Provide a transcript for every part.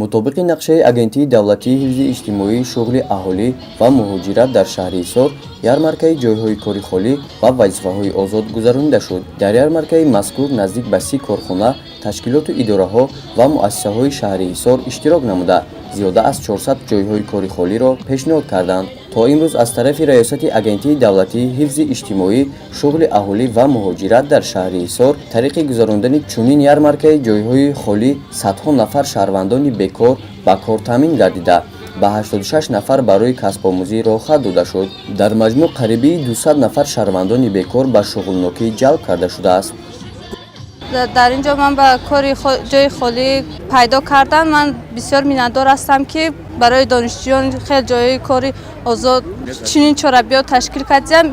мутобиқи нақшаи агентии давлатии ҳифзи иҷтимоӣ шуғли аҳолӣ ва муҳоҷират дар шаҳри Ҳисор ярмаркаи ҷойҳои кори холӣ ва вазифаҳои озод гузаронида шуд. Дар ярмаркаи мазкур наздик ба 30 корхона, ташкилоту идораҳо ва муассисаҳои шаҳри Ҳисор иштирок намуда зиёда аз 400 ҷойҳои кори холиро пешниҳод карданд. То имрӯз аз тарафи раёсати агентии давлатии ҳифзи иҷтимоӣ шуғли аҳолӣ ва муҳоҷират дар шаҳри Ҳисор тариқи гузарондани чунин ярмаркаи ҷойҳои холӣ садҳо нафар шаҳрвандони бекор ба кор таъмин гардида ба 86 нафар барои касбомӯзӣ роҳхат дода шуд. Дар маҷмӯъ қариби 200 нафар шаҳрвандони бекор ба шуғлнокӣ ҷалб карда шудааст. дар инҷо ман ба кори ҷойи холӣ пайдо кардан ман бисёр миннатдор ҳастам, ки барои донишҷӯён хеле ҷойҳои кори озод чунин чорабиёт ташкил кардем.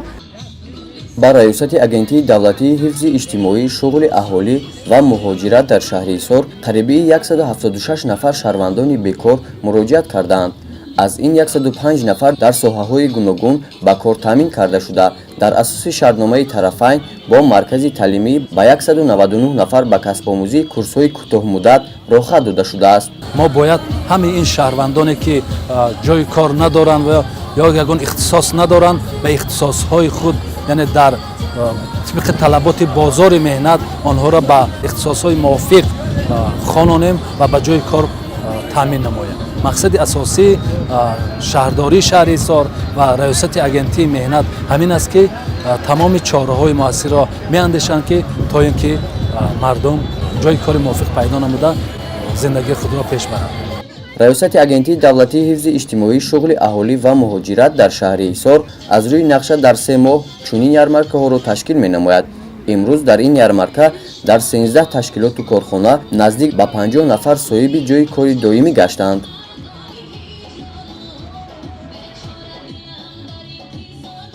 ба раёсати агентии давлатии ҳифзи иҷтимоӣ шуғли аҳолӣ ва муҳоҷират дар шаҳри Ҳисор қариби 176 нафар шаҳрвандони бекор муроҷиат карданд. аз ин 105 нафар дар соҳаҳои гуногун ба кор таъмин карда шуда, дар асоси шартномаи тарафайн бо маркази таълимӣ ба 199 нафар ба касбомӯзии курсҳои кӯтоҳмуддат роҳхат дода шудааст. мо бояд ҳамаи ин шаҳрвандоне ки ҷойи кор надоранд ва ё ягон ихтисос надоранд ба ихтисосҳои худ, яъне дар тибқи талаботи бозори меҳнат онҳоро ба ихтисосҳои мувофиқ хононем ва ба ҷойи кор таъмин намоем. мақсади асосии шаҳрдории шаҳри Ҳисор ва раёсати агентии меҳнат ҳамин аст, ки тамоми чораҳои муассирро меандешанд, ки то ин ки мардум ҷойи кори мувофиқ пайдо намуда зиндагии худро пеш баранд. раёсати агентии давлатии ҳифзи иҷтимоӣ шуғли аҳолӣ ва муҳоҷират дар шаҳри Ҳисор аз рӯи нақша дар 3 моҳ чунин ярмаркаҳоро ташкил менамояд. имрӯз дар ин ярмарка дар 13 ташкилоту корхона наздик ба 50 нафар соҳиби ҷойи кори доимӣ гаштанд.